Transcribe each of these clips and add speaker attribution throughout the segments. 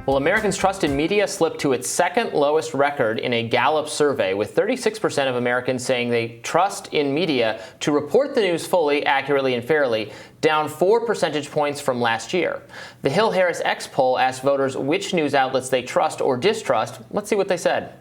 Speaker 1: Well, Americans' trust in media slipped to its second lowest record in a Gallup survey, with 36% of Americans saying they trust in media to report the news fully, accurately, and fairly, down 4 percentage points from last year. The Hill-HarrisX poll asked voters which news outlets they trust or distrust. Let's see what they said.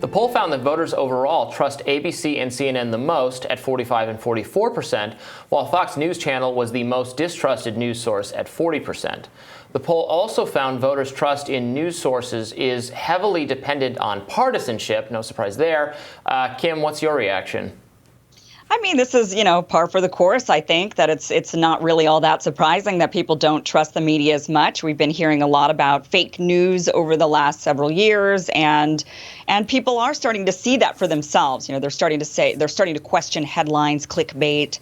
Speaker 1: The poll found that voters overall trust ABC and CNN the most at 45 and 44%, while Fox News Channel was the most distrusted news source at 40%. The poll also found voters' trust in news sources is heavily dependent on partisanship. No surprise there. Kim, what's your reaction?
Speaker 2: I mean, this is, par for the course. I think that it's not really all that surprising that people don't trust the media as much. We've been hearing a lot about fake news over the last several years, and people are starting to see that for themselves. They're starting to question headlines, clickbait,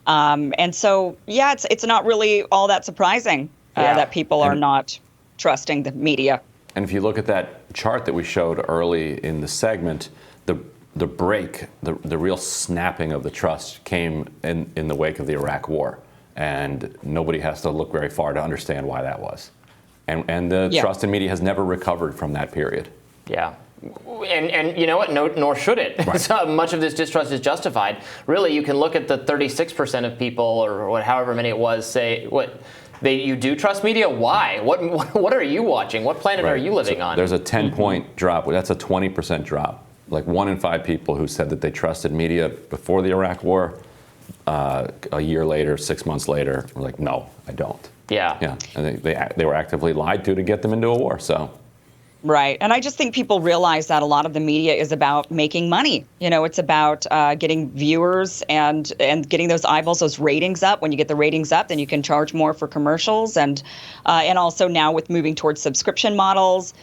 Speaker 2: and so it's not really all that surprising that people are not trusting the media.
Speaker 3: And if you look at that chart that we showed early in the segment, the break, the real snapping of the trust came in the wake of the Iraq War. And nobody has to look very far to understand why that was. And the trust in media has never recovered from that period.
Speaker 1: Yeah. And you know what? No, nor should it. Right. So much of this distrust is justified. Really, you can look at the 36% of people, or however many it was, say, you do trust media? Why? What are you watching? What planet are you living on?
Speaker 3: There's a 10-point drop. That's a 20% drop. Like 1 in 5 people who said that they trusted media before the Iraq War, a year later, 6 months later, were like, no, I don't.
Speaker 1: Yeah.
Speaker 3: Yeah. And they were actively lied to get them into a war. So.
Speaker 2: Right. And I just think people realize that a lot of the media is about making money. It's about getting viewers and getting those eyeballs, those ratings up. When you get the ratings up, then you can charge more for commercials. And also now with moving towards subscription models,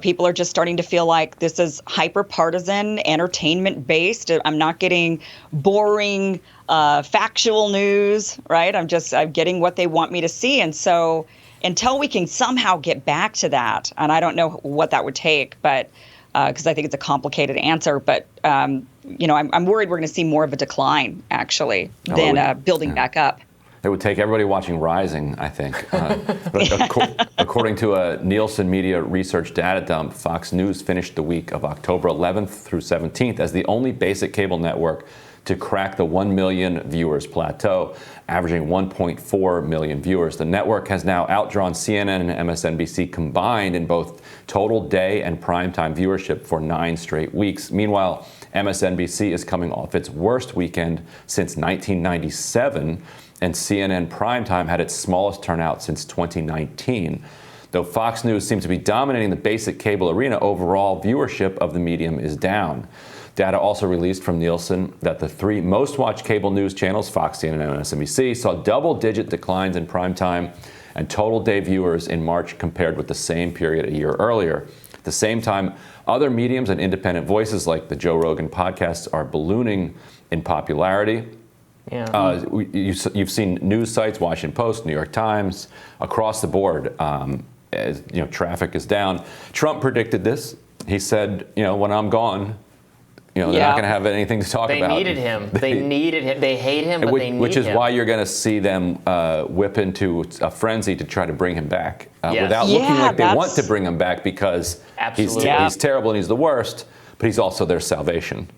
Speaker 2: people are just starting to feel like this is hyper-partisan, entertainment-based. I'm not getting boring, factual news, right? I'm getting what they want me to see. And so until we can somehow get back to that, and I don't know what that would take, but because I think it's a complicated answer, but I'm worried we're going to see more of a decline, actually, than building back up.
Speaker 3: It would take everybody watching Rising, I think. But according to a Nielsen Media Research data dump, Fox News finished the week of October 11th through 17th as the only basic cable network to crack the 1 million viewers plateau, averaging 1.4 million viewers. The network has now outdrawn CNN and MSNBC combined in both total day and primetime viewership for 9 straight weeks. Meanwhile, MSNBC is coming off its worst weekend since 1997, and CNN primetime had its smallest turnout since 2019. Though Fox News seems to be dominating the basic cable arena, overall viewership of the medium is down. Data also released from Nielsen that the 3 most watched cable news channels, Fox, CNN, and MSNBC, saw double-digit declines in primetime and total day viewers in March compared with the same period a year earlier. At the same time, other mediums and independent voices like the Joe Rogan podcasts are ballooning in popularity.
Speaker 1: Yeah.
Speaker 3: You've seen news sites, Washington Post, New York Times, across the board. Traffic is down. Trump predicted this. He said, when I'm gone, they're not going to have anything to talk about.
Speaker 1: They needed him. They needed him. They hate him, but they need him.
Speaker 3: Which is why you're going to see them whip into a frenzy to try to bring him back without looking like they want to bring him back, because he's terrible and he's the worst, but he's also their salvation.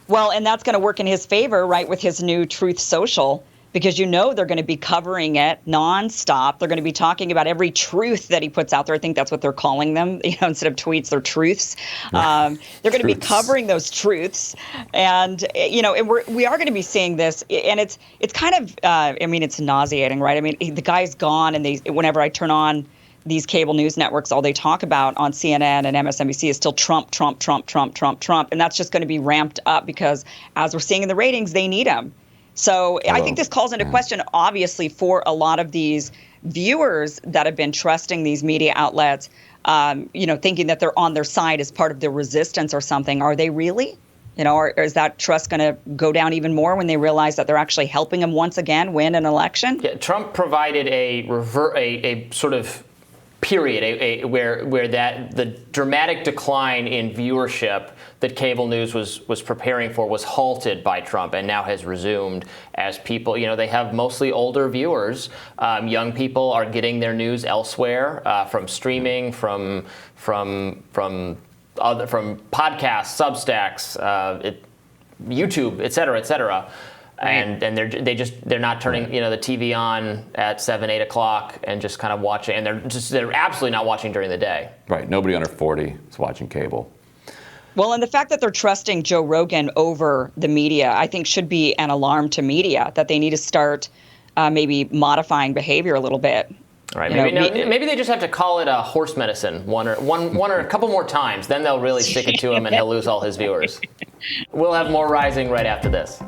Speaker 2: Well, and that's going to work in his favor, right, with his new Truth Social, because they're going to be covering it nonstop. They're going to be talking about every truth that he puts out there. I think that's what they're calling them. Instead of tweets, they're truths. They're going to be covering those truths, and and we are going to be seeing this. And it's kind of, it's nauseating, right? I mean, the guy's gone, and whenever I turn on these cable news networks, all they talk about on CNN and MSNBC is still Trump, Trump, Trump, Trump, Trump, Trump. And that's just going to be ramped up because, as we're seeing in the ratings, they need him. So I think this calls into question, obviously, for a lot of these viewers that have been trusting these media outlets, thinking that they're on their side as part of their resistance or something. Are they really? Or is that trust going to go down even more when they realize that they're actually helping them once again win an election?
Speaker 1: Yeah, Trump provided a sort of period where that the dramatic decline in viewership that cable news was preparing for was halted by Trump and now has resumed as people, they have mostly older viewers. Young people are getting their news elsewhere, from streaming, from podcasts, Substacks, YouTube, et cetera, et cetera. And they're not turning the TV on at 7, 8 o'clock and just kind of watching, and they're absolutely not watching during the day.
Speaker 3: Right. Nobody under 40 is watching cable.
Speaker 2: Well, and the fact that they're trusting Joe Rogan over the media, I think, should be an alarm to media that they need to start maybe modifying behavior a little bit.
Speaker 1: Right. Maybe they just have to call it a horse medicine one or a couple more times. Then they'll really stick it to him, and he'll lose all his viewers. We'll have more Rising right after this.